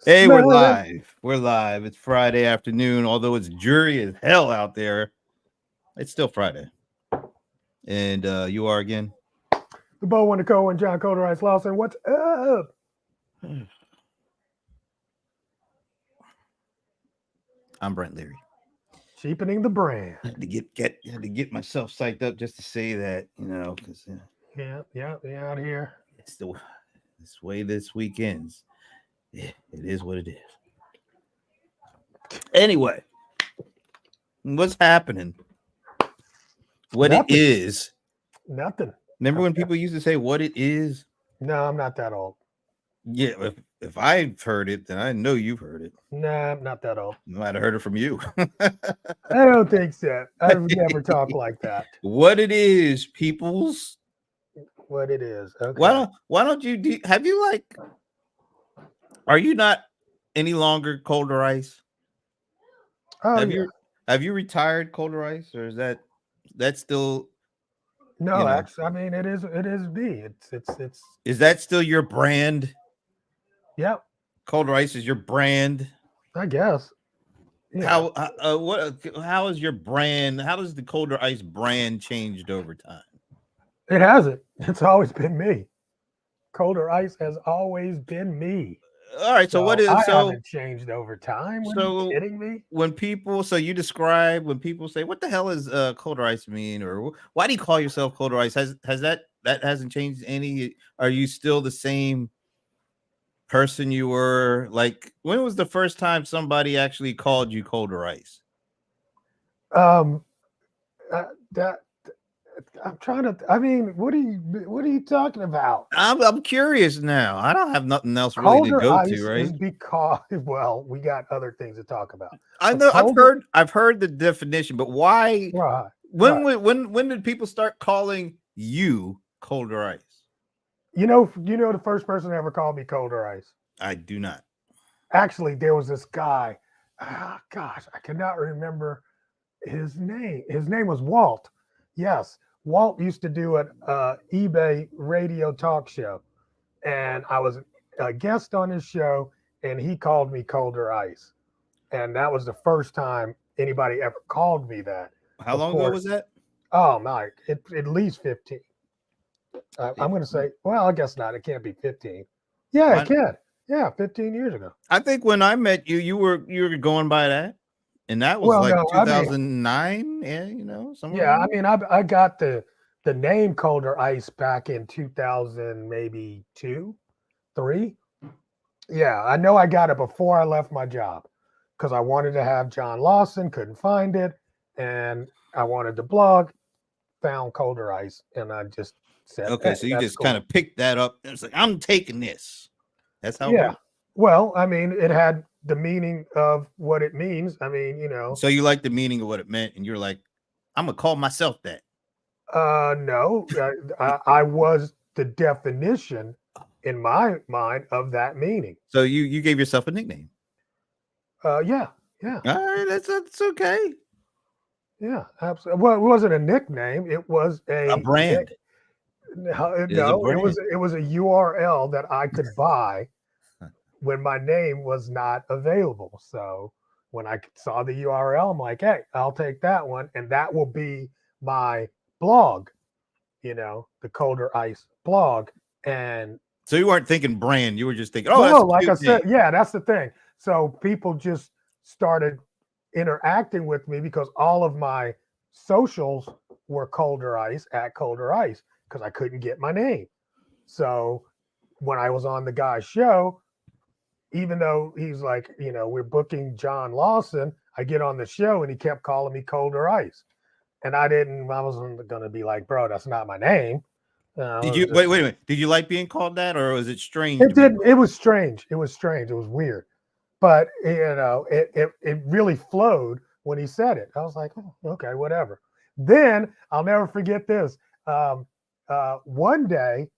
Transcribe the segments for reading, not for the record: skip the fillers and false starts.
Hey, we're Smell it. live. We're live. It's Friday afternoon. Although it's dreary as hell out there, it's still Friday. And you are again. The Bo and the Co and John Coder Lawson. What's up? I'm Brent Leary. Cheapening the brand. I had to get myself psyched up just to say that, because Yeah, we out here. it's the this way this weekend's. Yeah, it is what it is. Anyway, what's happening? What it Nothing. is. Nothing. Remember when people used to say what it is? No, I'm not that old. Yeah, if I've heard it, then I know you've heard it. Nah, I'm not that old. I might have heard it from you. I don't think so. I would never talk like that. What it is, peoples. What it is. Okay. Why don't you have you like are you not any longer colder ice? Oh Have yeah. you retired colder ice or is that still, you No, know, actually, I mean it is me. It's is that still your brand? yep, Colder ice is your brand. I guess. Yeah. How is your brand? How does the colder ice brand changed over time? It hasn't. It's always been me. Colder ice has always been me. All right, so what So is I so haven't changed over time. What are you so kidding me? so you describe when people say what the hell is colder ice mean or why do you call yourself colder ice? Has that hasn't changed any? Are you still the same person you were? Like when was the first time somebody actually called you colder ice? Um, that I'm trying to. I mean, what are you talking about? I'm curious now. I don't have nothing else really to Colder go to, ice is right? because well, we got other things to talk about. I But know colder, I've heard the definition, but why right, right. when did people start calling you colder ice? You know the first person that ever called me colder ice. I do not. Actually, there was this guy. Ah, gosh, I cannot remember his name. His name was Walt. Yes, Walt used to do an eBay radio talk show, and I was a guest on his show, and he called me Colder Ice, and that was the first time anybody ever called me that. How Of long ago was course, that? oh my, at least 15. I'm going to say, well, I guess not. It can't be 15. Yeah, it Why? can. Yeah, 15 years ago. I think when I met you, you were going by that, and that was Well, like no, I mean, 2009. Yeah, somewhere yeah, around I there. mean, I got the name Colder Ice back in 2000, maybe two, three. Yeah, I know I got it before I left my job because I wanted to have John Lawson, couldn't find it, and I wanted to blog, found Colder Ice, and I just said, Okay, "Hey, so you that's just kind cool." of picked that up. And it's like I'm taking this. That's how it Yeah. works. Well, I mean, it had the meaning of what it means. I mean, So you like the meaning of what it meant, and you're like, I'm gonna call myself that. no, I was the definition in my mind of that meaning. So you gave yourself a nickname. Yeah, yeah, All right, that's okay. yeah, absolutely. Well, it wasn't a nickname; it was A a brand it is a no, brand. it was a URL that I could buy when my name was not available. So when I saw the URL, I'm like, hey, I'll take that one, and that will be my blog. The Colder Ice blog, and So you weren't thinking brand. You were just thinking, oh, no, that's a like I cute said, name. yeah, that's the thing. So people just started interacting with me because all of my socials were Colder Ice at Colder Ice because I couldn't get my name. So when I was on the guy's show, even though he's like, we're booking John Lawson, I get on the show and he kept calling me Colder Ice. And I wasn't going to be like, bro, that's not my name. Did It you was wait? just, Wait a minute. Did you like being called that, or was it strange it to be didn't, called? it was strange. It was strange. It was weird. But, it really flowed when he said it. I was like, oh, okay, whatever. Then I'll never forget this. One day,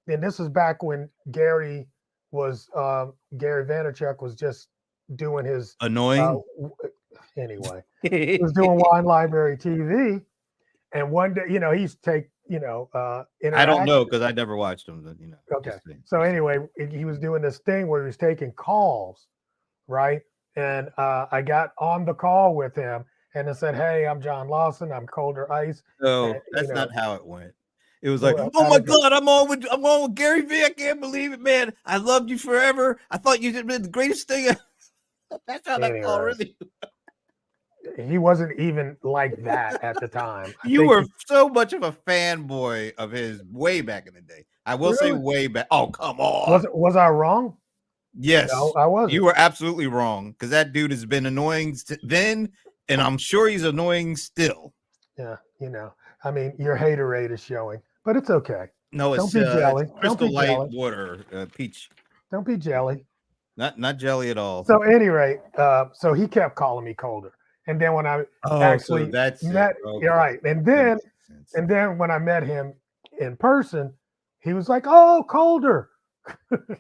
and this was back when Gary Vaynerchuk was just doing his uh, Annoying. anyway. He was doing Wine Library TV, and one day, he's I don't interact. know because I never watched them. Okay, Just saying. so anyway, he was doing this thing where he was taking calls right? And I got on the call with him and I said, "Hey, I'm John Lawson. I'm Colder Ice." And, No, you that's know, not how it went. It was like, well, oh how my did it? God, I'm on with Gary Vee. I can't believe it, man. I loved you forever. I thought you did the greatest thing. That's how that call Anyways, really. he wasn't even like that at the time. I You think were he so much of a fanboy of his way back in the day. I will say really way back. Oh, come on. was I wrong? No, Yes, I you wasn't. were absolutely wrong because that dude has been annoying then, and I'm sure he's annoying still. Yeah, I mean, your hater rate is showing, but it's okay. No, Don't it's be it's jelly. Don't Crystal be Light jelly. water, peach, Don't be jelly. not jelly at all. So, any rate, so he kept calling me Colder, and then when I Oh, so actually that's it. met, Okay, you're right, that makes sense. and then when I met him in person, he was like, "Oh, Colder."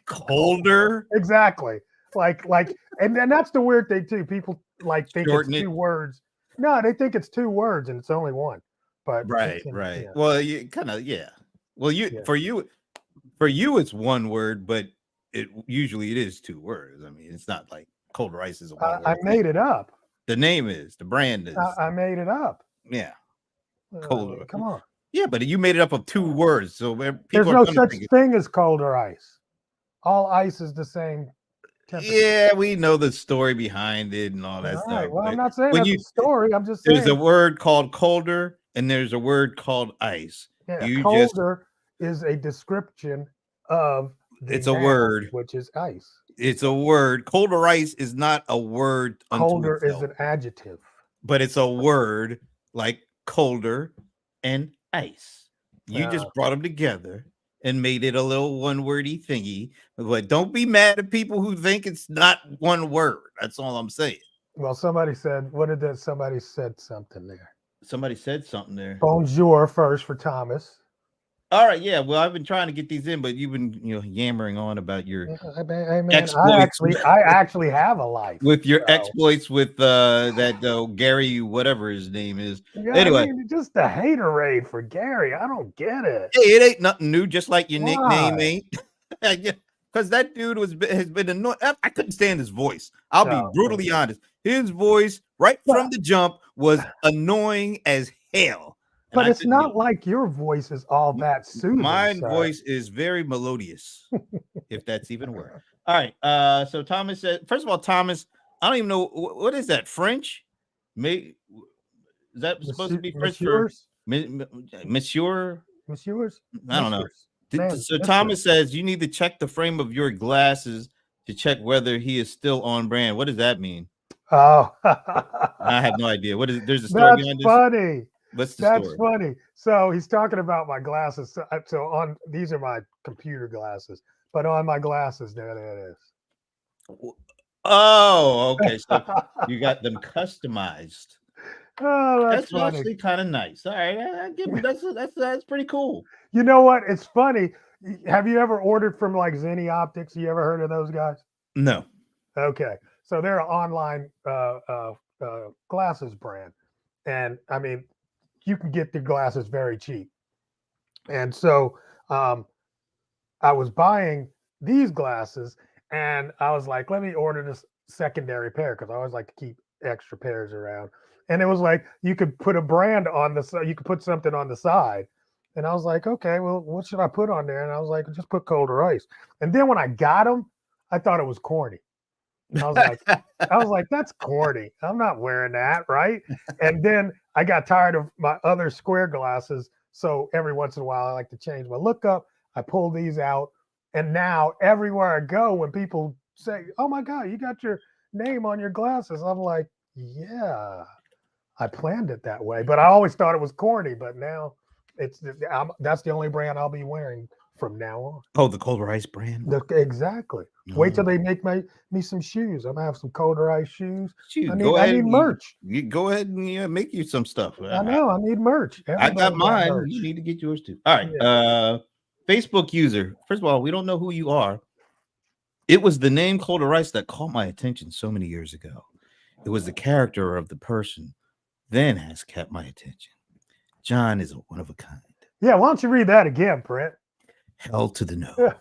Colder, Exactly. And that's the weird thing too. People like think it's shorten it. two words. No, they think it's two words and it's only one. But Right, right. Well, you kind of, yeah. Well, yeah. for you, it's one word, but it is two words. I mean, it's not like Colder Ice is a one I word thing. made it up. The name is, the brand is, I made it up. yeah, Colder. Come on. Yeah, but you made it up of two words, so There's people are no going to such think. thing as colder ice. All ice is the same temperature. Yeah, we know the story behind it and all that All stuff. right. Well, I'm But not saying when that's you a story. I'm just there's a saying. word called colder and there's a word called ice. Yeah, You just colder is a description of the it's a noun, word. which is ice. It's a word. Colder ice is not a word unto Colder is itself, an adjective. but it's a word like colder and ice. You Uh, just brought them together and made it a little one wordy thingy. But don't be mad at people who think it's not one word. That's all I'm saying. well, somebody said, what did that? Somebody said something there. Somebody said something there. Bonjour first for Thomas. All right, yeah. Well, I've been trying to get these in, but you've been, yammering on about your Hey, man, exploits I actually have a life. with your So, exploits with that Gary, whatever his name is. yeah, I Anyway, mean, just the haterade for Gary. I don't get it. hey, it ain't nothing new, just like your nickname Why? ain't. Because that dude has been annoying. I couldn't stand his voice. I'll be brutally honest. His voice, right from the jump, was annoying as hell. But it's not like your voice is all that soothing. My sir. voice is very melodious, if that's even a word. All right. So Thomas said, first of all, Thomas, I don't even know what is that French? Is that supposed to be French for monsieur? Monsieurs? I don't know. Man, So Thomas says you need to check the frame of your glasses to check whether he is still on brand. What does that mean? Oh, I have no idea. What is it? There's a story behind this. Funny. What's the That's story? funny. So he's talking about my glasses. So on these are my computer glasses, but on my glasses, there it is. Oh, okay. So you got them customized. Oh, That's funny. actually kind of nice. All right, I give you that's pretty cool. You know what? It's funny. Have you ever ordered from like Zenny Optics? You ever heard of those guys? No. Okay, so they're an online glasses brand, and I mean, you can get the glasses very cheap. And so I was buying these glasses, and I was like, let me order this secondary pair because I always like to keep extra pairs around. And it was like you could put a brand on the side, you could put something on the side. And I was like, okay, well, what should I put on there? And I was like, just put Colder Ice. And then when I got them, I thought it was corny. I was like, that's corny. I'm not wearing that, right? And then I got tired of my other square glasses. So every once in a while, I like to change my look up. I pull these out. And now everywhere I go, when people say, oh my God, you got your name on your glasses, I'm like, yeah, I planned it that way. But I always thought it was corny. But now that's the only brand I'll be wearing from now on. Oh, the Colder Ice brand. Exactly. Wait till they make me some shoes. I'm gonna have some Colder Ice shoes. I need merch. You go ahead and make you some stuff. I know. I need merch. I got mine. Merch. You need to get yours too. All right. Yeah. Facebook user. First of all, we don't know who you are. It was the name Colder Ice that caught my attention so many years ago. It was the character of the person then has kept my attention. John is a one of a kind. Yeah. Why don't you read that again, Brett? Hell to the no.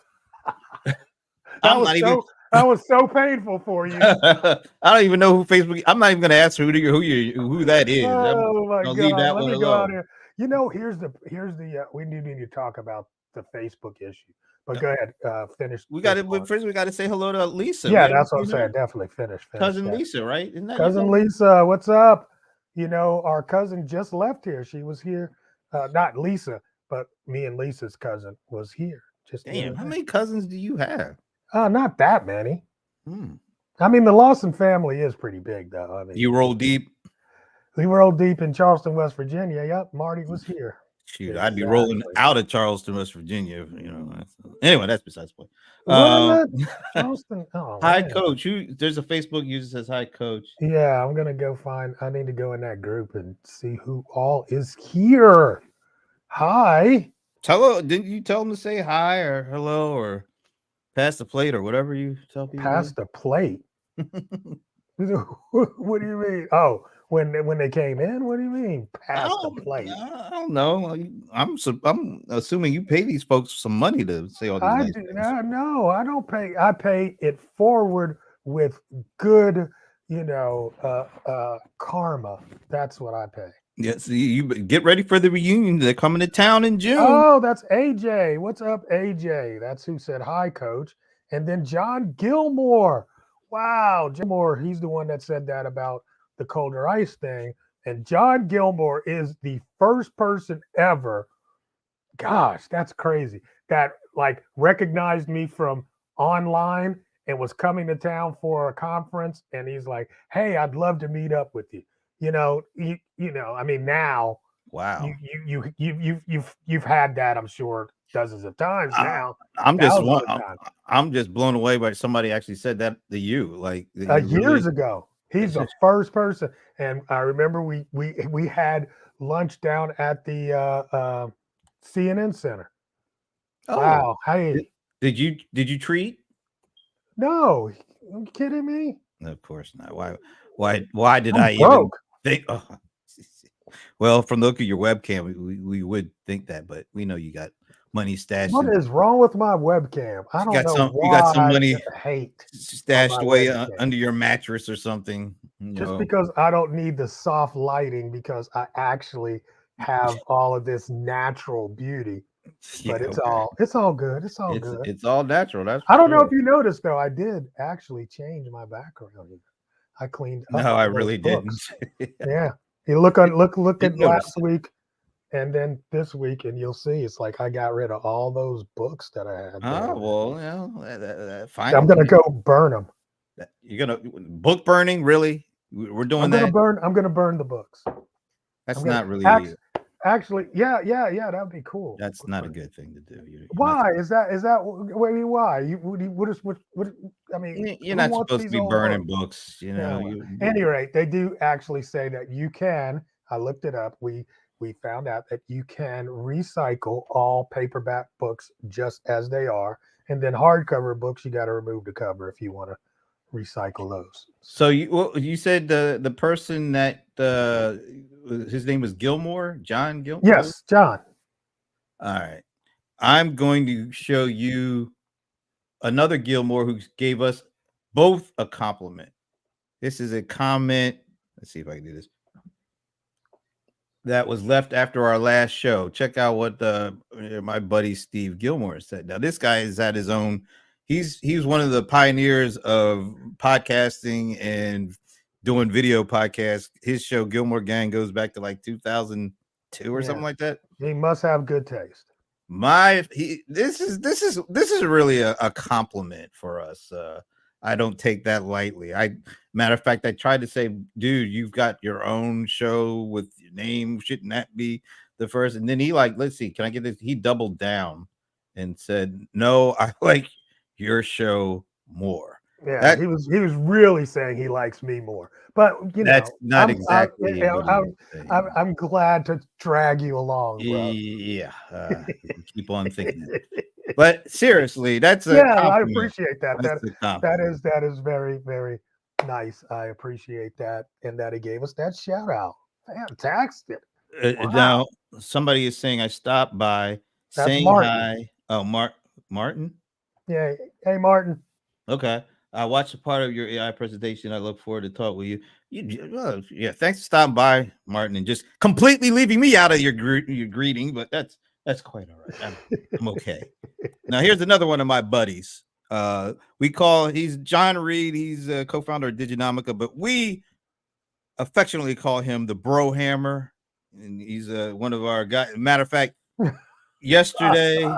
That was so painful for you. I don't even know who Facebook. I'm not even going to ask who that is. Oh my I'll leave God! that Let one me go out alone. here. You know, here's the we do need to talk about the Facebook issue. But go ahead, finish We got this to part. first. We got to say hello to Lisa. Yeah, We haven't that's what I'm seen her. saying. Definitely finish Cousin that. Lisa, right? Isn't that Cousin Lisa, what's up? You know, our cousin just left here. She was here, not Lisa, but me and Lisa's cousin was here. Just the Damn, other how day. many cousins do you have? Not that many. Hmm. I mean, the Lawson family is pretty big, though. I mean, You roll deep. we rolled deep in Charleston, West Virginia. Yep, Marty was here. Shoot, I'd be rolling Exactly. out of Charleston, West Virginia. You know. Anyway, that's besides the point. What? Charleston? Oh, Hi, man. Coach. There's a Facebook user that says hi, Coach. Yeah, I'm gonna go find. I need to go in that group and see who all is here. Hi. Didn't you tell him to say hi or hello or pass the plate or whatever you tell people? Pass the plate. What do you mean? Oh, when they came in? What do you mean? Pass the plate. I don't know. I'm assuming you pay these folks some money to say all these nice things. No, I don't pay. I pay it forward with good, karma. That's what I pay. Yes, you get ready for the reunion. They're coming to town in June. Oh, that's AJ. What's up, AJ? That's who said hi, Coach. And then John Gilmore. Wow, Gilmore. He's the one that said that about the Colder Ice thing. And John Gilmore is the first person ever. Gosh, that's crazy. That like recognized me from online and was coming to town for a conference. And he's like, "Hey, I'd love to meet up with you." I mean, now. Wow. You've had that, I'm sure, dozens of times now. I'm just blown away by somebody actually said that to you like years ago. He's the first person, and I remember we had lunch down at the CNN Center. Oh, wow! Hey, did you treat? No, are you kidding me? Of course not. Why did I'm I broke. even think? Oh. Well, from the look of your webcam, we would think that, but we know you got money stashed. What is wrong with my webcam? I don't know why. You got some money hate stashed away under your mattress or something. Just because I don't need the soft lighting because I actually have all of this natural beauty. But it's all good. It's all good. It's all natural. I don't know if you noticed though. I did actually change my background here. I cleaned up. No, I really didn't. Yeah. You look at last week and then this week, and you'll see it's like I got rid of all those books that I had. Oh well, fine. I'm gonna go burn them. You're gonna book burning? Really? We're doing I'm gonna burn the books. That's not really. Actually, yeah, that'd be cool. That's not a good thing to do. Why is that? Why? I mean, you're not supposed to be burning books. You know. At any rate, they do actually say that you can. I looked it up. We found out that you can recycle all paperback books just as they are, and then hardcover books you got to remove the cover if you want to recycle those. So you said the person that his name was Gilmore, John Gilmore? Yes, John. All right. I'm going to show you another Gilmore who gave us both a compliment. This is a comment. Let's see if I can do this. That was left after our last show. Check out what my buddy Steve Gilmore said. Now, this guy is at his own. He's one of the pioneers of podcasting and doing video podcasts. His show Gilmore Gang goes back to like 2002 or something like that. He must have good taste. This is really a compliment for us. I don't take that lightly. Matter of fact, I tried to say, dude, you've got your own show with your name. Shouldn't that be the first? And then he let's see, can I get this? He doubled down and said, no, I like your show more. Yeah, he was really saying he likes me more. But that's not exactly. I'm glad to drag you along, bro. Yeah, keep on thinking. But seriously, that's I appreciate that. That is very, very nice. I appreciate that, and that he gave us that shout out. Fantastic. Wow. Now somebody is saying I stopped by. That's saying Martin. Hi. Oh, Martin. Yeah. Hey, Martin. Okay. I watched a part of your AI presentation. I look forward to talk with you. Yeah, thanks for stopping by, Martin, and just completely leaving me out of your greeting. But that's quite all right. I'm okay. Now here's another one of my buddies. He's John Reed. He's a co-founder of Diginomica, but we affectionately call him the Bro Hammer, and he's one of our guys. Matter of fact, yesterday.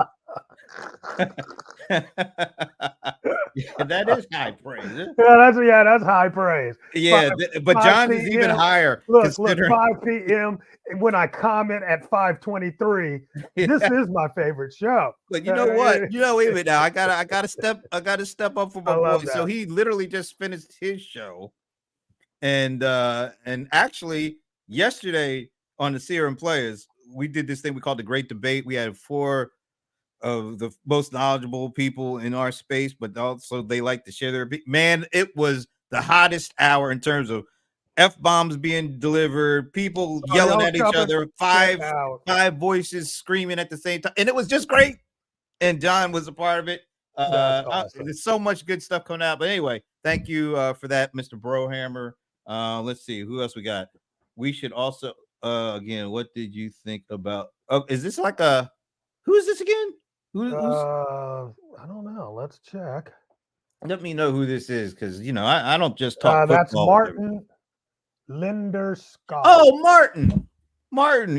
Yeah, that is high praise. That's high praise. Yeah, but John's is even higher. Look, 5 p.m. when I comment at 5:23. Yeah. This is my favorite show. But you know what? Wait a minute now. I gotta step up for my boy. So he literally just finished his show, and actually yesterday on the Serum Players, we did this thing we called the Great Debate. We had 4 of the most knowledgeable people in our space, but also they like to share their man. It was the hottest hour in terms of F-bombs being delivered, people yelling at each other, five voices screaming at the same time, and it was just great. And John was a part of it. Awesome. There's so much good stuff coming out. But anyway, thank you for that, Mr. Brohammer. Let's see who else we got. We should also again, what did you think about? Oh, is this like a who is this again? I don't know. Let's check. Let me know who this is, because I don't just talk. That's Martin Linder Scott. Oh, Martin. Martin.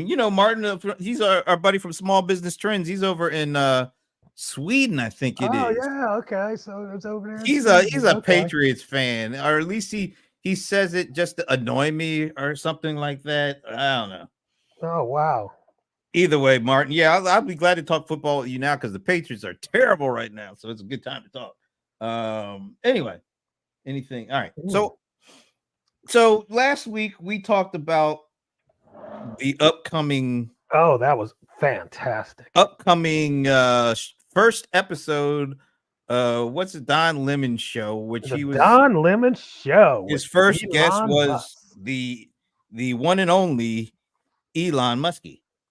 He's our buddy from Small Business Trends. He's over in Sweden, I think it is. Oh yeah, okay. So it's over there. He's a Patriots fan, or at least he says it just to annoy me or something like that. I don't know. Oh wow. Either way, Martin, yeah, I'll be glad to talk football with you now because the Patriots are terrible right now. So it's a good time to talk. Anyway, anything. All right. So last week we talked about the upcoming. Oh, that was fantastic. Upcoming first episode. What's the Don Lemon show? Don Lemon show. His first guest was the one and only Elon Musk.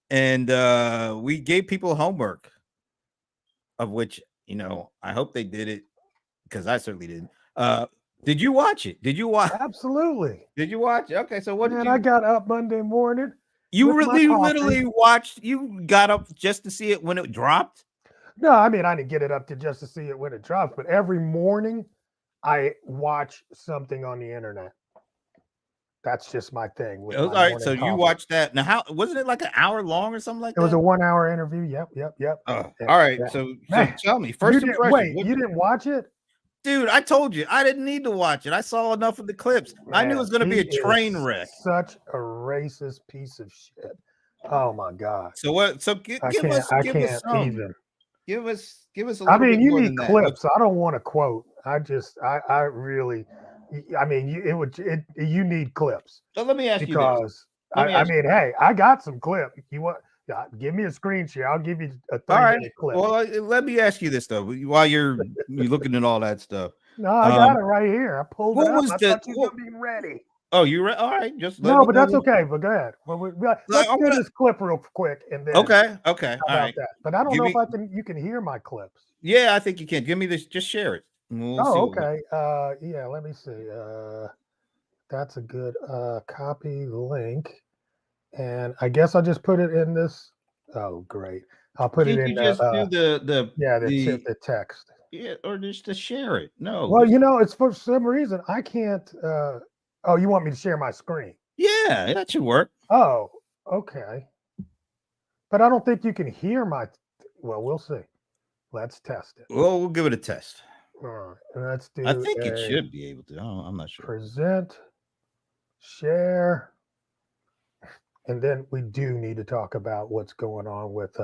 And we gave people homework, of which I hope they did it, because I certainly didn't. Did you watch it? Did you watch? Absolutely. Did you watch it? Okay, so what? Man, I got up Monday morning. You literally watched? You got up just to see it when it dropped? No, I mean I didn't get it up just to see it when it drops, but every morning I watch something on the internet. That's just my thing. All right, so you watched that. Now, how wasn't it like an hour long or something like that? It was a 1-hour interview. Yep. All right, so tell me first impression. Wait, you didn't watch it? Dude, I told you I didn't need to watch it. I saw enough of the clips. Man, I knew it was going to be a train wreck. Such a racist piece of shit. Oh my god. So what? So give us a little. I mean, you need clips. I don't want to quote. I really. I mean, you need clips. So let me ask you this. I mean, hey, I got some clip. You want? Give me a screen share. I'll give you a 3-minute clip. Well, let me ask you this though. While you're looking at all that stuff. No, I got it right here. I pulled it up. I thought you were being ready. Oh, you ready? All right, just but that's okay. But go ahead. Let's do this clip real quick, and then okay. All right. That? But I don't know if you can hear my clips. Yeah, I think you can. Give me this. Just share it. Okay. Yeah. Let me see. That's a good copy link, and I guess I'll just put it in this. Oh, great! I'll put it in. Just do the text. Yeah, or just to share it. No. Well, it's for some reason I can't. Oh, you want me to share my screen? Yeah, that should work. Oh, okay. But I don't think you can hear my. Well, we'll see. Let's test it. Well, we'll give it a test. All right, let's do. I think it should be able to. I'm not sure. Present, share, and then we do need to talk about what's going on with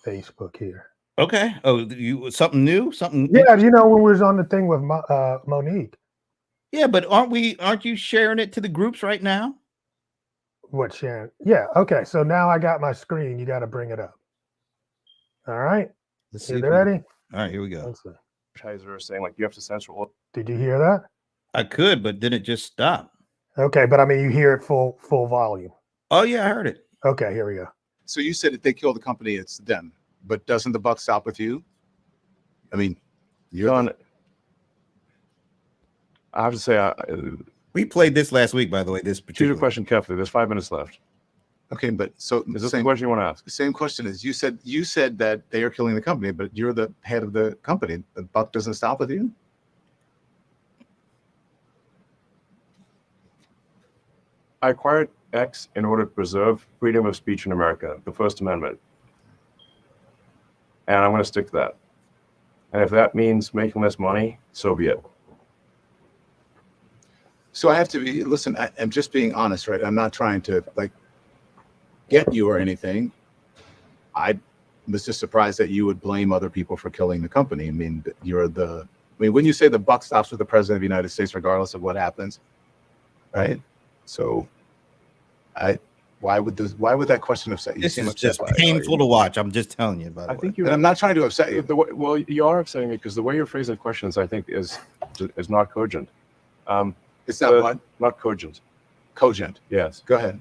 Facebook here. Okay. Oh, something new? Something? Yeah, when we was on the thing with Monique. Yeah, but aren't you sharing it to the groups right now? What sharing? Yeah. Okay. So now I got my screen. You got to bring it up. All right. Let's see. You ready? All right. Here we go. Let's see. Advertiser saying like you have to censor. Did you hear that? I could, but then it just stopped. Okay, but I mean, you hear it full volume. Oh yeah, I heard it. Okay, here we go. So you said if they kill the company, it's them. But doesn't the buck stop with you? I mean, you're on it. I have to say, We played this last week, by the way. This choose your particular question carefully. There's 5 minutes left. Okay, but so Is this the same question you want to ask? same question is you said that they are killing the company, but you're the head of the company. The buck doesn't stop with you. I acquired X in order to preserve freedom of speech in America, the First Amendment. And I'm going to stick to that. And if that means making less money, so be it. So I have to be, listen, I'm just being honest, right? I'm not trying to like get you or anything. I was just surprised that you would blame other people for killing the company. I mean, when you say the buck stops with the president of the United States, regardless of what happens, right? So why would that question upset you? This seem is upset just by it. painful to watch. I'm just telling you. By the I way. think you. And I'm not trying to upset you. Well, you are upsetting me because the way you're phrasing the questions, I think, is not cogent. It's not what? Not cogent. Cogent. Yes. Go ahead.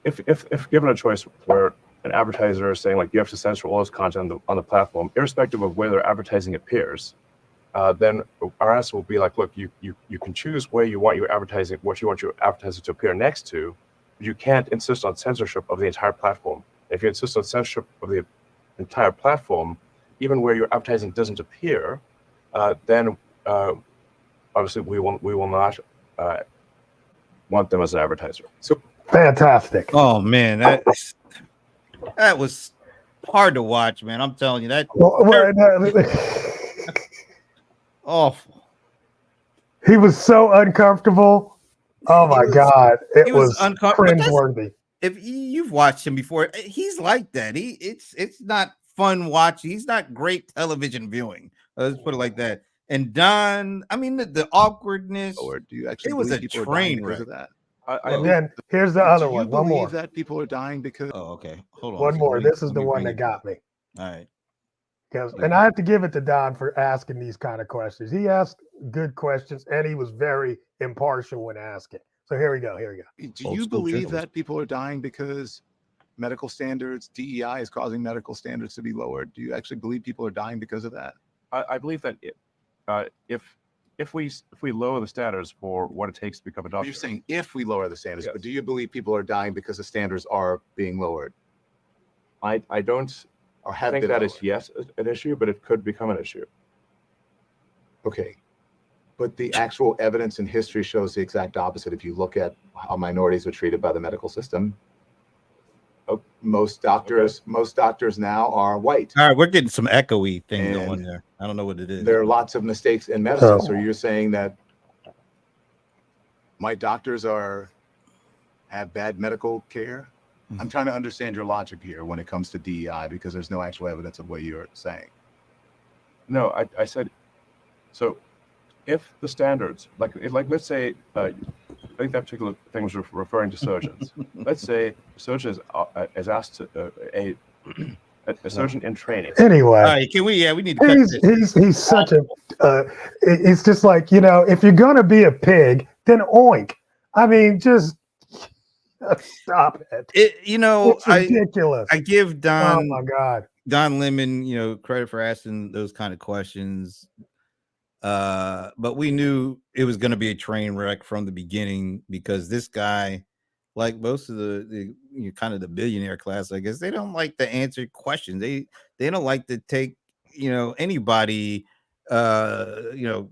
If given a choice where an advertiser is saying like you have to censor all this content on the platform, irrespective of where their advertising appears, then our answer will be like, look, you can choose where you want your advertising, what you want your advertising to appear next to, but you can't insist on censorship of the entire platform. If you insist on censorship of the entire platform, even where your advertising doesn't appear, then obviously we will not want them as an advertiser. So Fantastic. Oh man, that was hard to watch, man. I'm telling you that awful. He was so uncomfortable. Oh my God. It he was was uncomfortable. cringeworthy. If you've watched him before, he's like that. It's not fun watching. He's not great television viewing. Let's put it like that. And Don, I mean the awkwardness. or do you actually It was believe a people are dying train because of wreck. that? And then here's the other Do you one. One believe more. that people are dying because Oh, okay. Hold on. One So more. let me- This is let the me one bring that it got me. All right. And I have to give it to Don for asking these kind of questions. He asked good questions and he was very impartial when asking. So here we go. do Old you school believe journalism. that people are dying because medical standards, DEI is causing medical standards to be lowered? Do you actually believe people are dying because of that? I believe that if we lower the standards for what it takes to become a doctor, You're saying if we lower the standards, Yes. but do you believe people are dying because the standards are being lowered I don't or have think been that lowered? is yes an issue, but it could become an issue. Okay. But the actual evidence in history shows the exact opposite. If you look at how minorities are treated by the medical system, most doctors now are white. All right, we're getting some echoey thing And going there. I don't know what it is. There are lots of mistakes in medicine. Oh. So you're saying that my doctors have bad medical care? I'm trying to understand your logic here when it comes to DEI because there's no actual evidence of what you're saying. No, I said so. If the standards, like let's say, I think that particular thing was referring to surgeons. Let's say a surgeon is asked to a surgeon in training. Anyway. All right, we need to cut this. He's such a it's just like, if you're gonna be a pig, then oink. I mean, just stop it. It's ridiculous. I give Don Oh my God. Don Lemon, credit for asking those kind of questions. But we knew it was going to be a train wreck from the beginning because this guy, like most of the kind of the billionaire class, I guess, they don't like to answer questions. They don't like to take anybody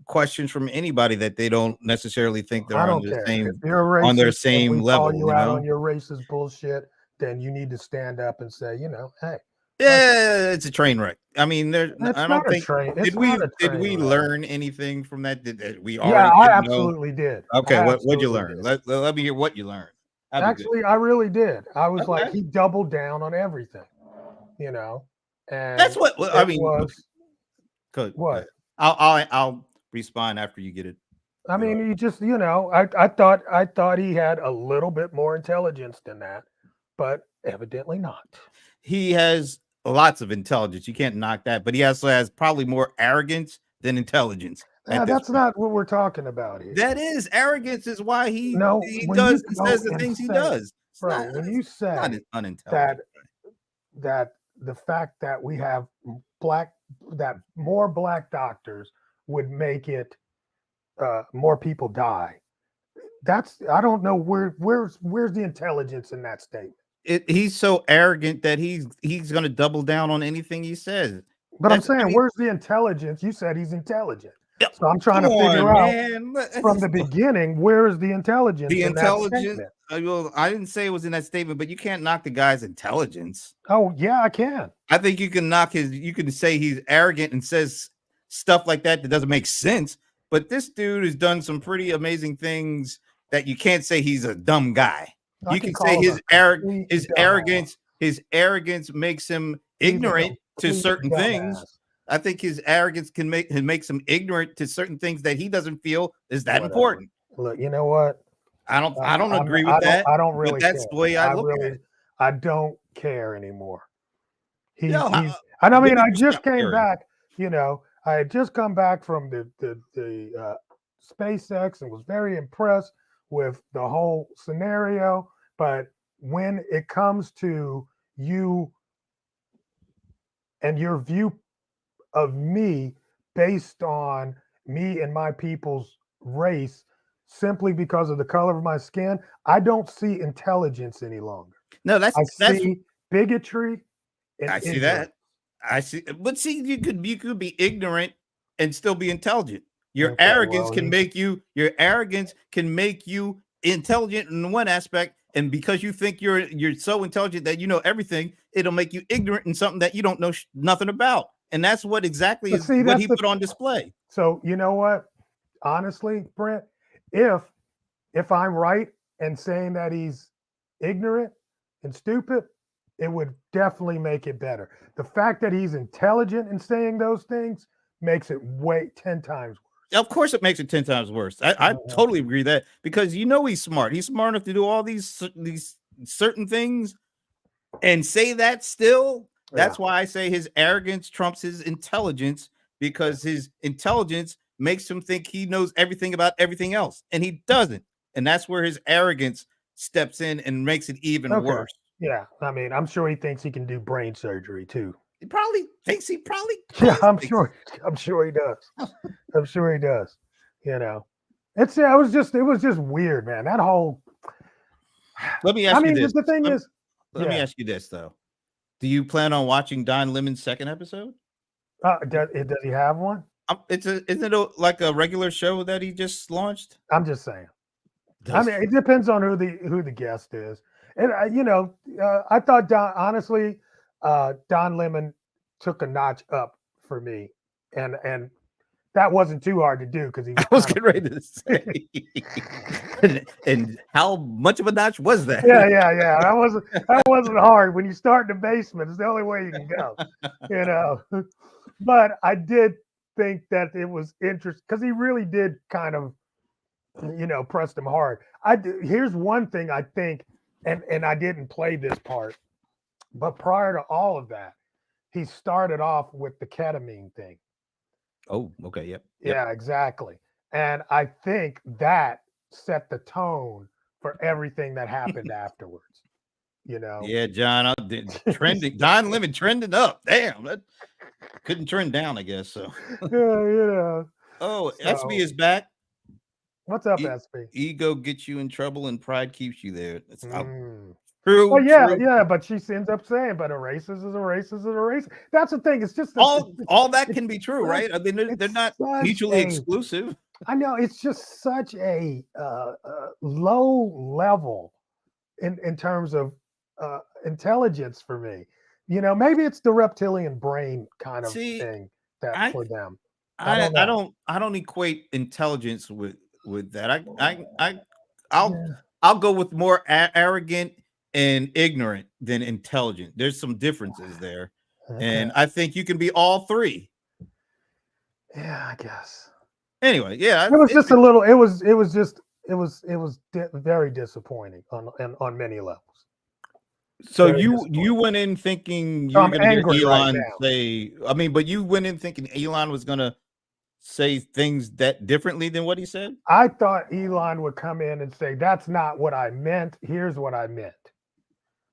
questions from anybody that they don't necessarily think they're I on don't the care. same If you're a racist on their and same we level. call you out on your racist bullshit, then you need to stand up and say, hey. Yeah, it's a train wreck. I mean, I It's don't not a think. train. It's Did we not a did train we wreck. learn anything from that? Did we Yeah, already I didn't know? absolutely did. Okay, I what'd you absolutely learn? did. Let me hear what you learned. That'd be good. Actually, I really did. I was like, Okay. he doubled down on everything, and That's what I it mean. was. Good. What? I'll respond after you get it. I mean, he just, I thought he had a little bit more intelligence than that, but evidently not. He has lots of intelligence. You can't knock that, but he also has probably more arrogance than intelligence. Yeah, that's not what we're talking about here. That is arrogance. Is why he No, when you does and go says the and things he say- does. It's Bro, not- when you it's not say unintelligent. that the fact that we have black that more black doctors would make it more people die. I don't know where's the intelligence in that statement. He's so arrogant that he's going to double down on anything he says. But I'm That's- I saying, mean- where's the intelligence? You said he's intelligent. Yeah, So I'm trying to Come figure on, out man. from the beginning, where is the intelligence The in that intelligence. statement? Well, I didn't say it was in that statement, but you can't knock the guy's intelligence. Oh, yeah, I can. I think you can knock his. You can say he's arrogant and says stuff like that doesn't make sense. But this dude has done some pretty amazing things that you can't say he's a dumb guy. I You can call say him his a complete dumbass. his arrogance makes him He's a ignorant to complete certain things. dumbass. I think his arrogance can makes him ignorant to certain things that he doesn't feel is that Whatever. important. Look, you know what? I don't I'm- agree with that. I don't really. but that's care. the way I look at it. I don't care anymore. No, And I when mean, did I you just stop came caring? back. You know, I had just come back from the SpaceX and was very impressed with the whole scenario. But when it comes to you and your view of me based on me and my people's race simply because of the color of my skin, I don't see intelligence any longer. No, that's I see bigotry. And I see ignorance. that. I see, but see, you could be ignorant and still be intelligent. Your Okay, arrogance well, can make you intelligent in one aspect, and because you think you're so intelligent that you know everything, it'll make you ignorant in something that you don't know nothing about. And that's what exactly But is see, what that's he the- put on display. So you know what? Honestly, Brent, if I'm right in saying that he's ignorant and stupid, it would definitely make it better. The fact that he's intelligent in saying those things makes it 10 times worse. Of course, it makes it 10 times worse. I totally agree with that because you know he's smart. He's smart enough to do all these certain things and say that still. That's why I say his arrogance trumps his intelligence, because his intelligence makes him think he knows everything about everything else, and he doesn't. And that's where his arrogance steps in and makes it even Okay. worse. Yeah, I mean, I'm sure he thinks he can do brain surgery too. He probably thinks he probably. Yeah, I'm thinks- sure. I'm sure he does. I'm sure he does. You know, it was just weird, man. That whole. Let me ask I mean, you this. the thing is, Let me yeah. ask you this though. Do you plan on watching Don Lemon's second episode? does he have one? Isn't it like a regular show that he just launched? I'm just saying. I mean, it depends on who the guest is, and I thought Don Lemon took a notch up for me, and that wasn't too hard to do because he I was getting ready to say. and how much of a notch was that? yeah. That wasn't hard. When you start in the basement, it's the only way you can go, you know. But I did think that it was interesting because he really did kind of, pressed him hard. Here's one thing I think, and I didn't play this part, but prior to all of that, he started off with the ketamine thing. Oh, okay. Yep. Yeah, exactly. And I think that set the tone for everything that happened afterwards. Yeah, John, trending. Don Lemon trending up. Damn, that couldn't trend down, I guess. So, Yeah. oh, So- SB is back. What's up, E- SB? Ego gets you in trouble, and pride keeps you there. That's Mm. true. Well, yeah, true. yeah, but she ends up saying, "But a racist is a racist is a racist." That's the thing. It's just All that can be true, right? I mean, they're it's not such mutually a- exclusive. I know it's just such a low level in terms of intelligence for me. Maybe it's the reptilian brain kind of See, thing that I- for them. I don't don't equate intelligence with that. Yeah. I'll go with more arrogant and ignorant than intelligent. There's some differences there, and I think you can be all three. Yeah, I guess Anyway, yeah, it was just a little. It was very disappointing on many levels. so very you disappointing. went in thinking you So were I'm going to hear angry right Elon now. say. I mean, but you went in thinking Elon was going to say things that differently than what he said. I thought Elon would come in and say, "That's not what I meant. Here's what I meant,"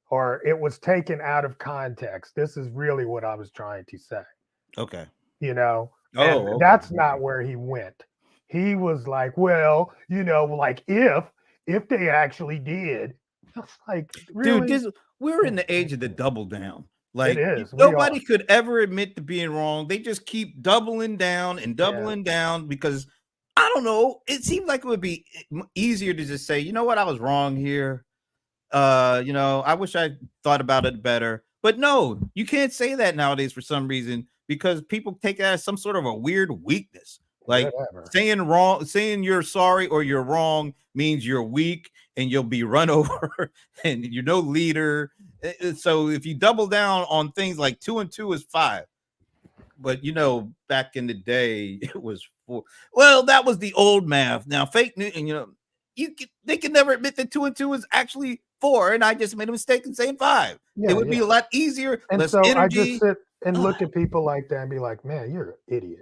or "It was taken out of context. This is really what I was trying to say." Okay. you know, Oh, and okay. that's not where he went. He was like, well, you know, like if they actually did, it's like, Dude, really? we're in the age of the double down. Like is. We nobody are. could ever admit to being wrong. They just keep doubling down and doubling down because I don't know. It seems like it would be easier to just say, you know what, I was wrong here. You know, I wish I thought about it better. But no, you can't say that nowadays for some reason because people take that as some sort of a weird weakness. Like Whatever. saying you're sorry or you're wrong means you're weak and you'll be run over and you're no leader. So if you double down on things like 2 and 2 is 5, but you know, back in the day it was 4. Well, that was the old math. Now fake news, and you know, they can never admit that 2 and 2 is actually 4, and I just made a mistake in saying 5. Yeah, It would be a lot easier, and less so I energy. just sit and look at people like that and be like, man, you're an idiot.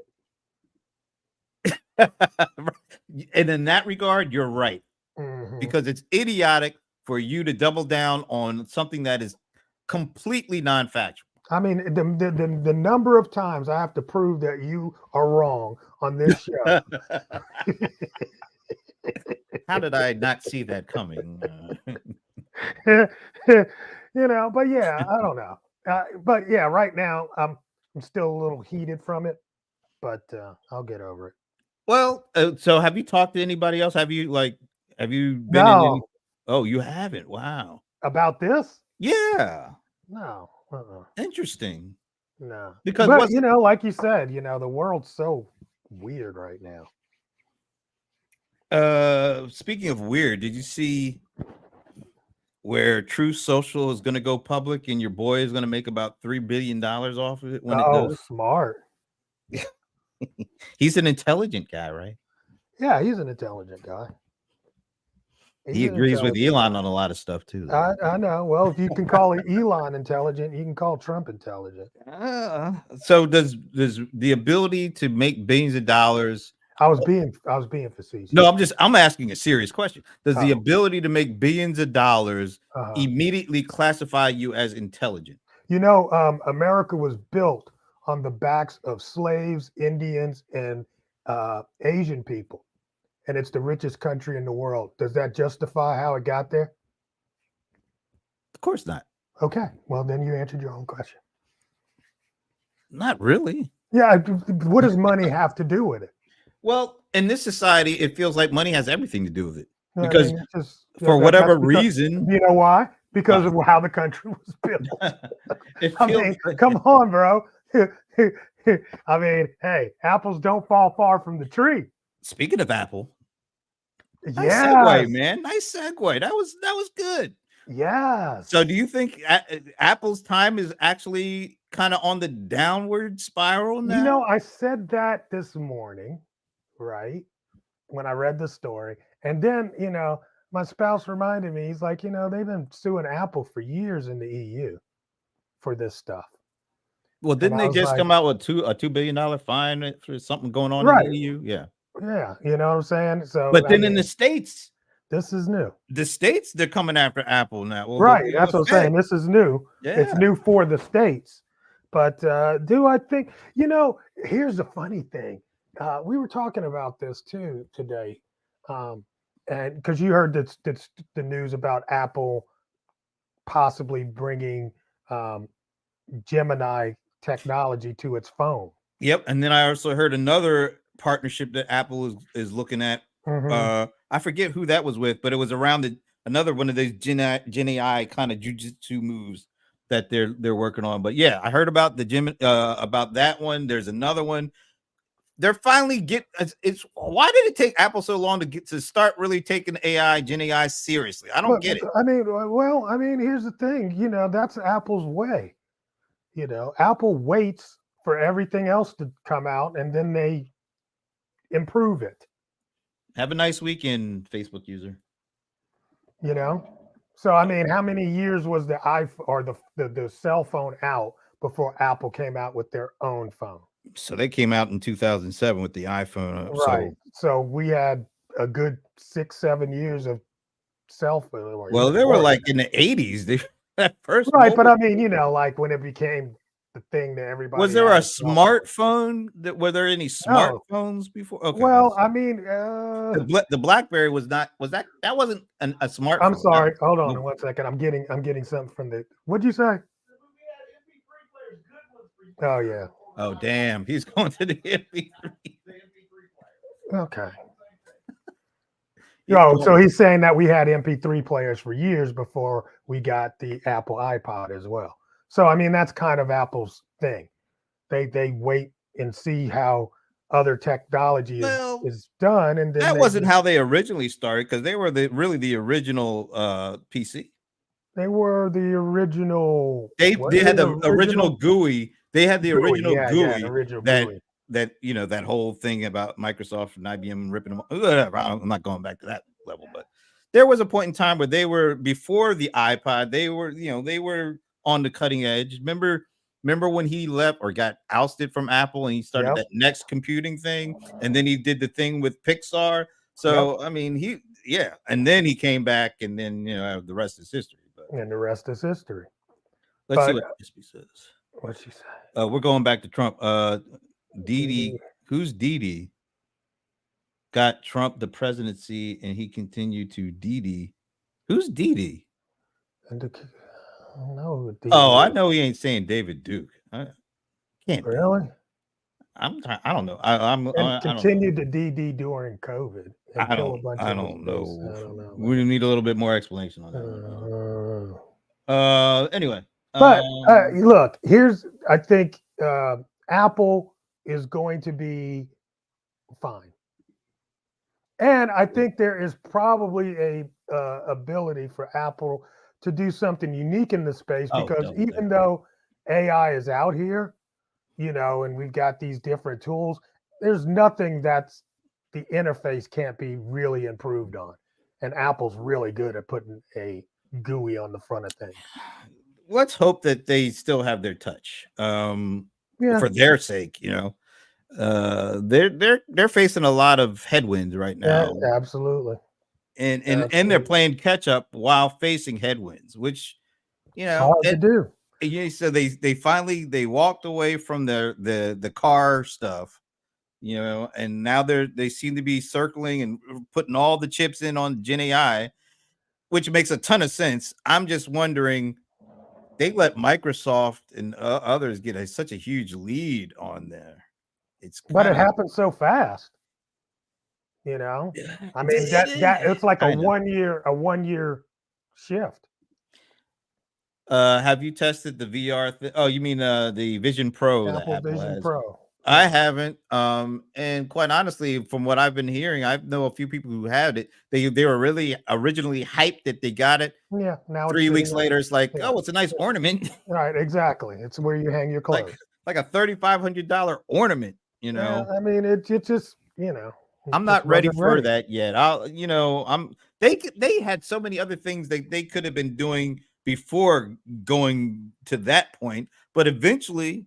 And in that regard, you're right. Mhm. Because it's idiotic for you to double down on something that is completely non-factual. I mean, the number of times I have to prove that you are wrong on this show. How did I not see that coming? You know, but yeah, I don't know. But yeah, right now I'm still a little heated from it, but I'll get over it. Well, so have you talked to anybody else? Have you been in any? No, Oh, you haven't. Wow. about this? Yeah. No, Interesting. no. Because But what's you know, like you said, you know, the world's so weird right now. speaking of weird, did you see where Truth Social is going to go public and your boy is going to make about $3 billion off of it when it Oh, does? smart. He's an intelligent guy, right? Yeah, he's an intelligent guy. He He's an agrees with intelligent Elon guy. on a lot of stuff too. though. I know. Well, if you can call Elon intelligent, you can call Trump intelligent. So does the ability to make billions of dollars? I was being facetious. No, I'm asking a serious question. Does the Oh. ability to make billions of dollars Uh-huh. immediately classify you as intelligent? You know, America was built on the backs of slaves, Indians, and Asian people, and it's the richest country in the world. Does that justify how it got there? Of course not. Okay, well then you answered your own question. Not really. Yeah, what does money have to do with it? Well, in this society, it feels like money has everything to do with it. You know, Because I mean, it's just, for that's whatever because- reason, you know why? Because of how the country was built. it I feels mean, like- come on, bro. I mean, hey, apples don't fall far from the tree. Speaking of Apple, nice Yeah. segue, man. Nice segue. That was good. Yes. So, do you think Apple's time is actually kind of on the downward spiral now? You know, I said that this morning, right? When I read the story. And then, you know, my spouse reminded me, he's like, you know, they've been suing Apple for years in the EU for this stuff. Well, didn't I they was just like- come out with a $2 billion fine for something going on Right. in the EU? Yeah. Yeah, you know what I'm saying? So, But I then in mean, the States, this is new. they're coming after Apple now. Well, Right. That's what I'm saying. This is new. Yeah. It's new for the States. But do I think, you know, here's the funny thing. We were talking about this too today. And because you heard the news about Apple possibly bringing Gemini technology to its phone. Yep. And then I also heard another partnership that Apple is looking at. Mhm. I forget who that was with, but it was around another one of those Gen AI kind of jujitsu moves that they're working on. But yeah, I heard about about that one. There's another one. They're finally it's why did it take Apple so long to start really taking Gen AI seriously? I don't But, get it. I mean, well, I mean, here's the thing. You know, that's Apple's way. You know, Apple waits for everything else to come out and then they improve it. Have a nice weekend, Facebook user. You know, so I mean, how many years was the iPhone or the cell phone out before Apple came out with their own phone? So they came out in 2007 with the iPhone. Right. So we had a good 6-7 years of cell phone. or Well, even they were more. like in the 80s. They that first right, but mobile- I mean, you know, like when it became the thing that everybody Was there a has. smartphone? Were there any smartphones before? Okay. Well, I mean, the BlackBerry was not. Was that wasn't a smartphone? I'm sorry. That Hold was- on 1 second. I'm getting something from the. What'd you say? Oh yeah. Oh damn, he's going to the MP3. Okay. He's No, going- so he's saying that we had MP3 players for years before we got the Apple iPod as well. So I mean, that's kind of Apple's thing. They wait and see how other technology Well, is done, and then that they wasn't just- how they originally started because they were really the original PC. they were the original. They what they are had they, the original GUI. They had the GUI, original yeah, GUI yeah, the original that GUI. that that whole thing about Microsoft and IBM ripping them. Whatever. I'm not going back to that level, but there was a point in time where they were before the iPod. They were they were on the cutting edge. Remember when he left or got ousted from Apple and he started Yep. that next computing thing, and then he did the thing with Pixar. So I mean, and then he came back, and then the rest is history. But And the rest is history. let's see But- what Crispy says. What'd she say? We're going back to Trump. Didi, who's Didi? Got Trump the presidency, and he continued to Didi. Who's Didi? And the, no. Oh, I know he ain't saying David Duke. I can't. be. Really? I'm trying. I don't know. I'm. And I don't know. continued to DD during COVID. And I kill a don't. bunch I of don't his know. base. I don't know. We need a little bit more explanation on that. Anyway. But look, I think Apple is going to be fine. And I think there is probably a ability for Apple to do something unique in the space Oh, because definitely. even though AI is out here, and we've got these different tools, there's nothing that's the interface can't be really improved on. And Apple's really good at putting a GUI on the front of things. Let's hope that they still have their touch. Yeah. For their sake, they're facing a lot of headwinds right now. Yeah, absolutely. And they're Absolutely. playing catch up while facing headwinds, which Hard to do. so they finally walked away from the car stuff, and now they seem to be circling and putting all the chips in on Gen AI, which makes a ton of sense. I'm just wondering, they let Microsoft and others get such a huge lead on there. But it kinda- happened so fast. I mean that it's like a Kinda. 1 year shift. Have you tested the VR thing? Oh, you mean the Vision Pro that Apple Apple Vision has? Pro. I haven't. And quite honestly, from what I've been hearing, I know a few people who had it. They were really originally hyped that they got it. Yeah. Now 3 weeks sitting later, it's like, yeah. oh, it's a nice ornament, Right, exactly. It's where you hang your clothes. like a $3,500 ornament. Yeah, I mean it just I'm it not just ready wasn't for that yet. They had so many other things they could have been doing before going to that point, but eventually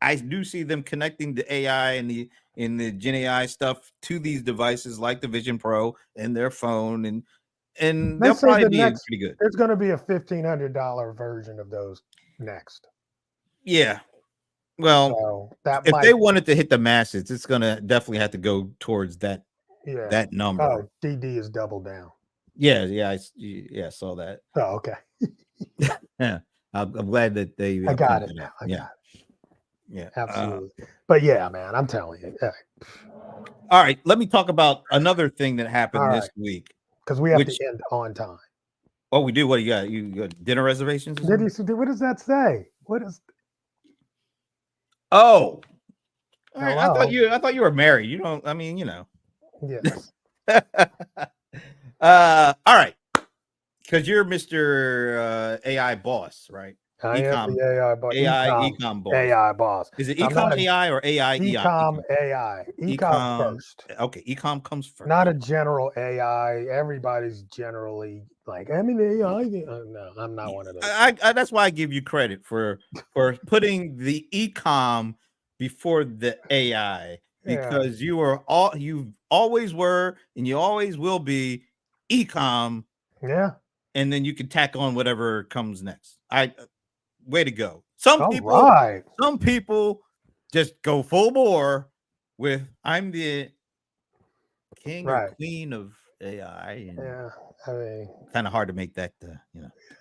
I do see them connecting the AI and the Gen AI stuff to these devices like the Vision Pro and their phone, and They they'll say probably the be next- pretty good. There's going to be a $1,500 version of those next. Yeah. Well, So that if might they wanted to hit the masses, it's gonna definitely have to go towards that number. Oh, DD is double down. I saw that. Oh, okay. Yeah, I'm glad that they. I got pointed it now. out. I got it. Yeah, Absolutely. But yeah, man, I'm telling you. All right, let me talk about another thing that happened All this week. Because we have Which- to end on time. Oh, we do. What do you got? You got dinner reservations? or Did something? what does that say? What is Oh, all right, Hello? I thought you were married. You don't. I mean, yes. All right, because you're Mr. AI boss, right? I am the AI boss. AI Ecom ecom boss. AI boss. Is it I'm not ecom a- AI or AI? Ecom AI. Ecom Ecom. first. Okay, ecom comes first. Not a general AI. Everybody's generally like, I'm an AI. No, I'm not one of those. I that's why I give you credit for putting the ecom before the AI, because you've always were and you always will be ecom, Yeah. and then you can tack on whatever comes next. Way to go. Some All people, right. some people just go full bore with I'm the king or Right. queen of AI, and Yeah. I mean, kind of hard to make that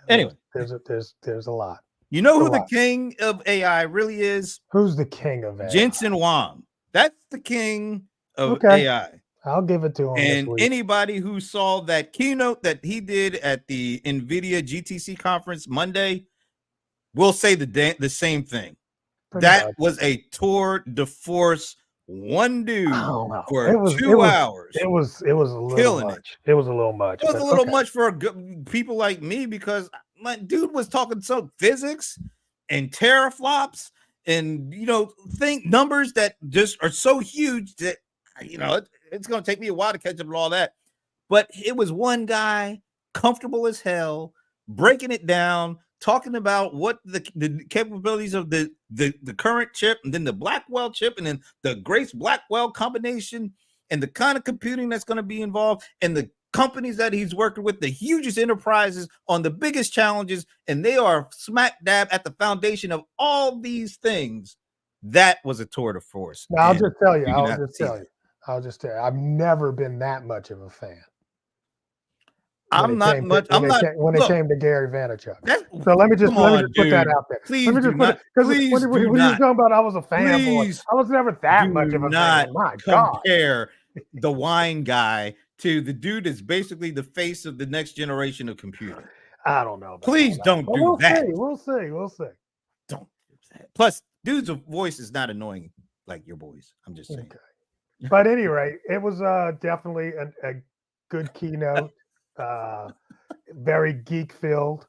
anyway. there's a lot. You know who a the lot. king of AI really is? Who's the king of AI? Jensen Huang. That's the king of Okay. AI. I'll give it to him this And week. anybody who saw that keynote that he did at the NVIDIA GTC conference Monday will say the same thing. Pretty That much. was a tour de force, one dude I don't know. for It was 2 hours. It was a little Killing it. much. It was a little much. It was but a little okay. much for people like me because my dude was talking some physics and teraflops and think numbers that just are so huge that it's going to take me a while to catch up with all that. But it was one guy, comfortable as hell, breaking it down, talking about what the capabilities of the current chip, and then the Blackwell chip, and then the Grace Blackwell combination, and the kind of computing that's going to be involved, and the companies that he's working with, the hugest enterprises on the biggest challenges, and they are smack dab at the foundation of all these things. That was a tour de force. Now, I'll just tell you. I'll just tell you. I've never been that much of a fan. I'm not much. I'm not when it came to Gary Vaynerchuk. So let me just put that out there. Please let me just put it because when you were talking about I was a fanboy, I was never that much of a fan. My God, compare the wine guy to the dude that's basically the face of the next generation of computing. I don't know. Please don't do that. We'll see. Don't do that. Plus, dude's voice is not annoying like your boys. I'm just saying. Okay. But anyway, it was definitely a good keynote. Very geek filled.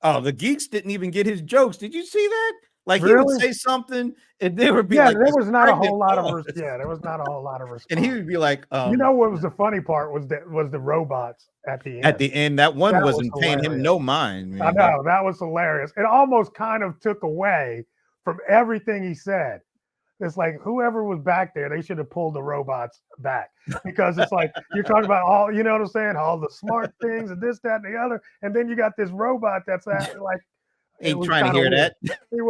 Oh, the geeks didn't even get his jokes. Did you see that? Like really? He would say something, and there would be there was not a whole lot of there was not a whole lot of response. And he would be like, you know what was the funny part was the robots at the end. At the end, that one wasn't paying him no mind. Man. I know that was hilarious. It almost kind of took away from everything he said. It's like whoever was back there, they should have pulled the robots back because it's like you're talking about all, you know what I'm saying, all the smart things and this, that, and the other, and then you got this robot that's like ain't trying to hear weird. that. He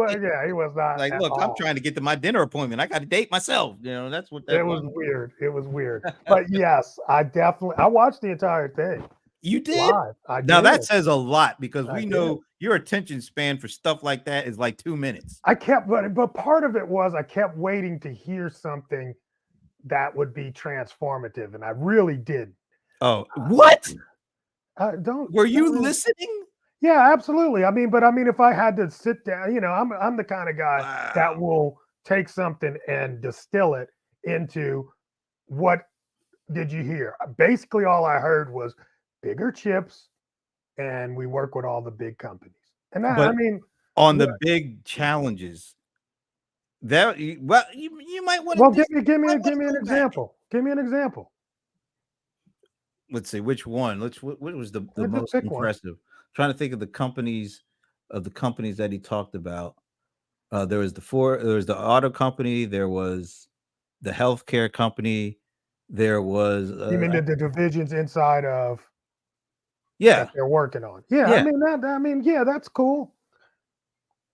was not like, look, I'm trying to get to my dinner appointment. I got to date myself. That's what that was. It was weird. But yes, I watched the entire thing. You did? Live. Now that says a lot because we know your attention span for stuff like that is like 2 minutes. But part of it was I kept waiting to hear something that would be transformative, and I really did. Oh, what? Were you listening? Yeah, absolutely. I mean, if I had to sit down, I'm the kind of guy that will take something and distill it into what did you hear? Basically, all I heard was bigger chips, and we work with all the big companies. And that, on the big challenges, that you might want to. Well, give me an example. Give me an example. Let's see which one. What was the most impressive? One. Trying to think of the companies that he talked about. There was the auto company. There was the healthcare company. There was. You mean the divisions inside of? Yeah, that they're working on. Yeah, yeah. That's cool.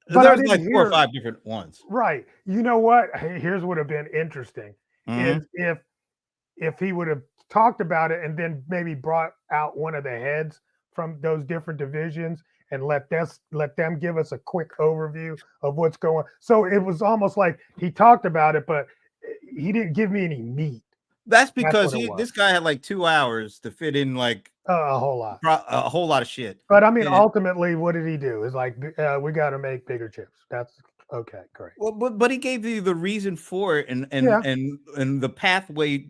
But there was like 4 or 5 different ones. Right. You know what? Here's what would have been interesting is if he would have talked about it and then maybe brought out one of the heads from those different divisions and let them give us a quick overview of what's going on. So it was almost like he talked about it, but he didn't give me any meat. That's because this guy had like 2 hours to fit in like a whole lot of shit. But ultimately, what did he do? Is like we got to make bigger chips. That's okay, great. Well, but he gave you the reason for it and the pathway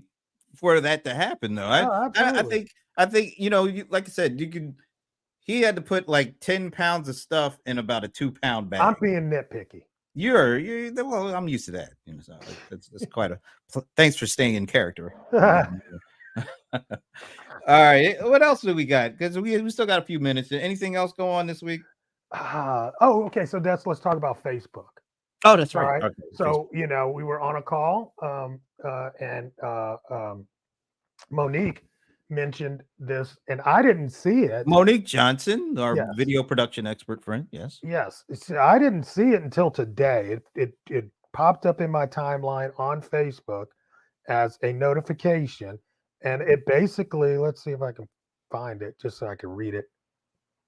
for that to happen. Though I think like I said, he had to put like 10 pounds of stuff in about a 2-pound bag. I'm being nitpicky. You're well, I'm used to that. So that's quite thanks for staying in character. All right, what else do we got? Because we still got a few minutes. Anything else go on this week? Okay. So let's talk about Facebook. Oh, that's right. Okay, so we were on a call, and Monique mentioned this, and I didn't see it. Monique Johnson, our Yes. video production expert friend. Yes. Yes, I didn't see it until today. It popped up in my timeline on Facebook as a notification, and it basically, let's see if I can find it just so I can read it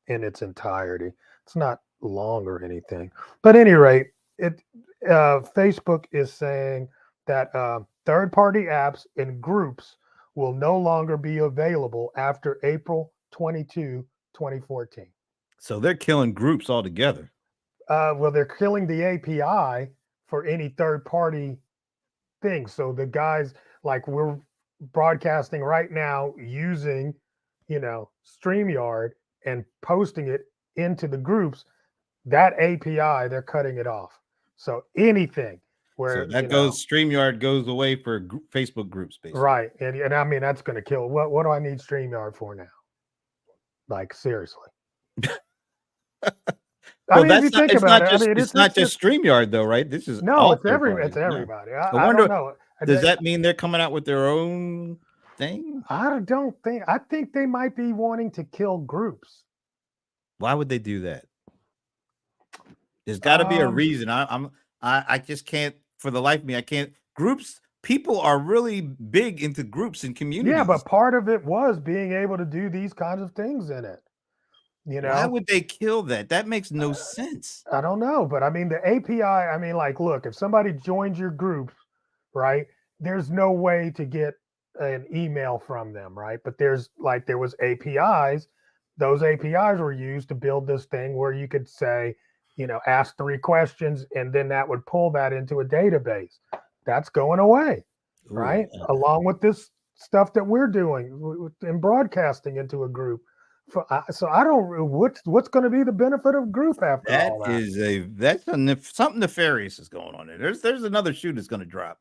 in its entirety. It's not long or anything, but at any rate, Facebook is saying that third-party apps and groups will no longer be available after April 22, 2014. So they're killing groups altogether. Well, they're killing the API for any third-party thing. So the guys, like, we're broadcasting right now using, StreamYard and posting it into the groups. That API, they're cutting it off. So anything where So that goes, StreamYard goes away for Facebook groups, basically. right, and I mean that's going to kill. What do I need StreamYard for now? Like, seriously. Well, if you think about it, it's not just StreamYard though, right? This is no, all it's third parties. it's everybody. I I wonder, don't know. does that mean they're coming out with their own thing? I don't think. I think they might be wanting to kill groups. Why would they do that? There's got to be a reason. I just can't, for the life of me, I can't. Groups, people are really big into groups and communities. Yeah, but part of it was being able to do these kinds of things in it. Why would they kill that? That makes no sense. I don't know, but I mean the API. I mean, like, look, if somebody joins your group, right? There's no way to get an email from them, right? But there was APIs. Those APIs were used to build this thing where you could say, ask 3 questions, and then that would pull that into a database. That's going away, right? Along with this stuff that we're doing and broadcasting into a group. So I don't. What's going to be the benefit of group after all that? That's something nefarious is going on there. There's another shoe that's going to drop.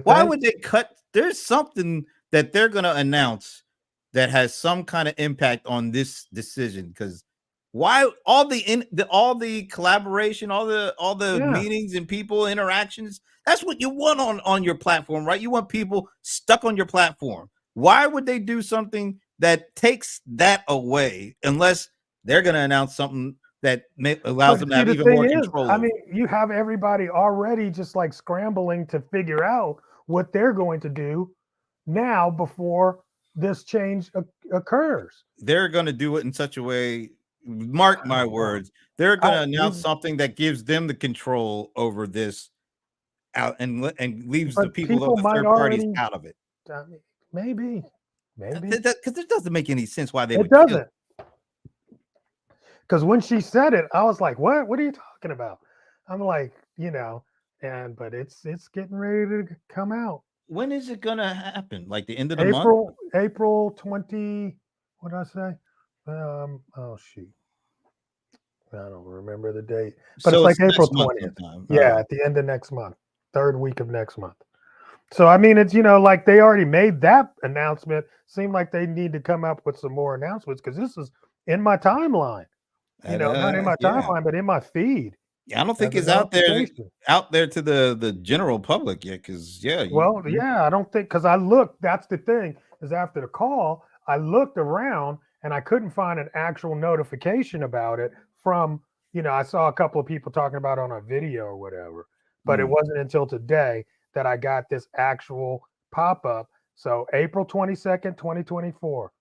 Why would they cut? There's something that they're going to announce that has some kind of impact on this decision. Because why all the collaboration, all the meetings and people interactions? That's what you want on your platform, right? You want people stuck on your platform. Why would they do something that takes that away unless they're going to announce something that allows them to have even more control? I mean, you have everybody already just like scrambling to figure out what they're going to do now before this change occurs. They're going to do it in such a way, mark my words, they're going to announce something that gives them the control over this out and leaves the people of the third parties out of it. Maybe. Because it doesn't make any sense why they would. It doesn't. Because when she said it, I was like, "What? What are you talking about?" I'm like, but it's getting ready to come out. When is it gonna happen? Like the end of the month? April 20. What did I say? Oh shoot, I don't remember the date. But it's like April 20th. Yeah, at the end of next month, 3rd week of next month. So, I mean, it's, like they already made that announcement. Seemed like they need to come up with some more announcements because this is in my timeline. Not in my timeline, but in my feed. Yeah, I don't think it's out there to the general public yet. Because I don't think, because I looked. That's the thing, is after the call, I looked around and I couldn't find an actual notification about it from, I saw a couple of people talking about it on a video or whatever, but it wasn't until today that I got this actual pop-up. So April 22nd, 2024.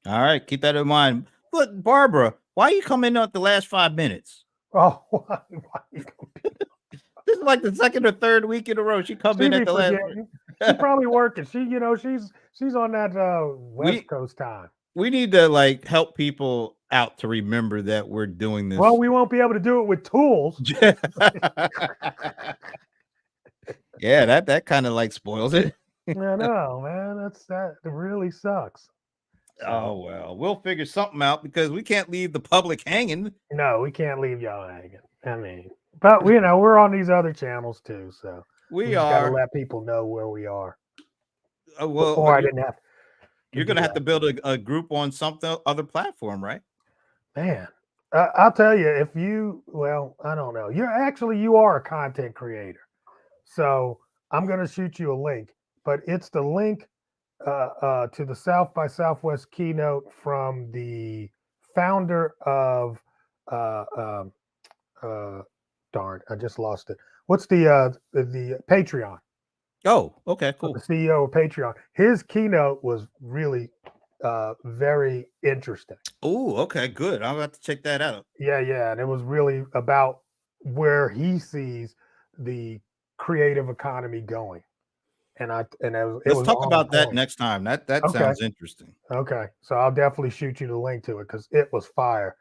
All right, keep that in mind. Look, Barbara, why are you coming out the last 5 minutes? Oh, why you this is like the 2nd or 3rd week in a row. She come in at the last. She's probably working. She's on that West Coast time. We need to help people out to remember that we're doing this. Well, we won't be able to do it with tools. Yeah, that kind of spoils it. I know, man. That really sucks. Oh well, we'll figure something out because we can't leave the public hanging. No, we can't leave y'all hanging. I mean, but we're on these other channels too, so we gotta let people know where we are. Well, I didn't have. You're gonna have to build a group on some other platform, right? Man, I'll tell you, I don't know. You are a content creator. So I'm going to shoot you a link, but it's the link to the South by Southwest keynote from the founder of darn, I just lost it. What's the Patreon? Oh, okay, cool. The CEO of Patreon. His keynote was really very interesting. Oh, okay, good. I'll have to check that out. Yeah, and it was really about where he sees the creative economy going. And it Let's was talk on about that point. next time. That Okay. sounds interesting. Okay, so I'll definitely shoot you the link to it because it was fire,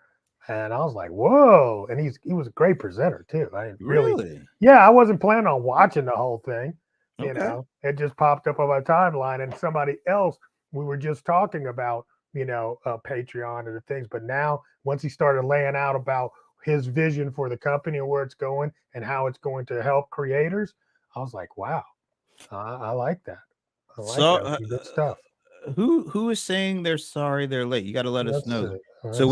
and I was like, "Whoa!" And he was a great presenter too. I didn't Really? yeah, I wasn't planning on watching the whole thing. You Okay. know, it just popped up on my timeline, and somebody else we were just talking about, Patreon and the things. But now, once he started laying out about his vision for the company and where it's going and how it's going to help creators, I was like, "Wow, I like that. I like So, that. Some good stuff." who is saying they're sorry they're late? You got to let us Let's know see. so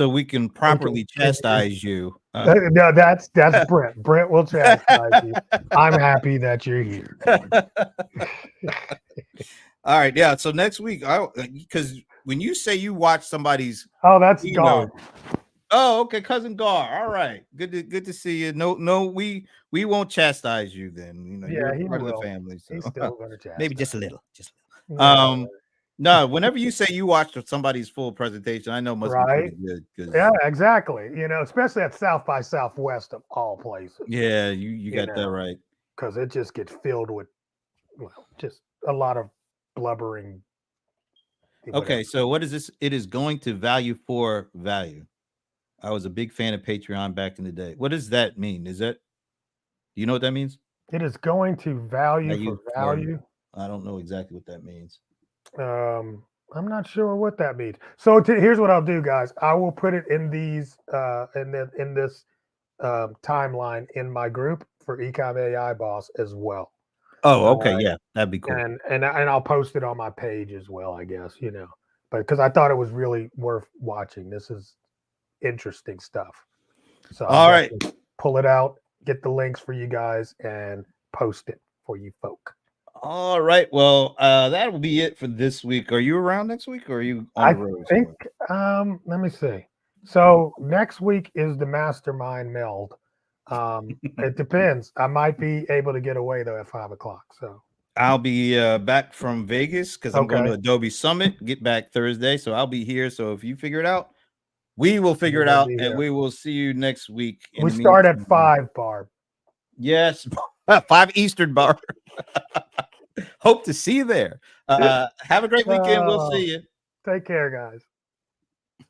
we can properly chastise you. No, that's Brent. Brent will chastise you. I'm happy that you're here. All right, yeah. So next week, because when you say you watch somebody's Oh, that's keynote- Gar. Oh, okay, cousin Gar. All right, good to see you. No, we won't chastise you then. Yeah, he you're part of will. the family. So. He's still going to chastise. Maybe just a little. No, No, whenever you say you watched somebody's full presentation, I know it must be pretty good. 'Cause, yeah, exactly. Especially at South by Southwest of all places. yeah, you got that right. Because it just gets filled with, just a lot of blubbering. Okay, so what is this? It is going to value for value. I was a big fan of Patreon back in the day. What does that mean? Do you know what that means? It is going to value for value. I don't know exactly what that means. I'm not sure what that means. So here's what I'll do, guys. I will put it in these in this timeline in my group for Ecom AI Boss as well. Oh, okay, yeah, that'd be cool. And I'll post it on my page as well, I guess, but because I thought it was really worth watching. This is interesting stuff. So all right, pull it out, get the links for you guys, and post it for you folk. All right. Well, that will be it for this week. Are you around next week, or are you on the road? I think. Let me see. So next week is the Mastermind Meld. It depends. I might be able to get away though at 5:00. So I'll be back from Vegas because I'm going to Adobe Summit. Get back Thursday, so I'll be here. So if you figure it out, we will figure it out, and we will see you next week. We start at 5, Barb. Yes, 5 Eastern, Barb. Hope to see you there. Have a great weekend. We'll see you. Take care, guys.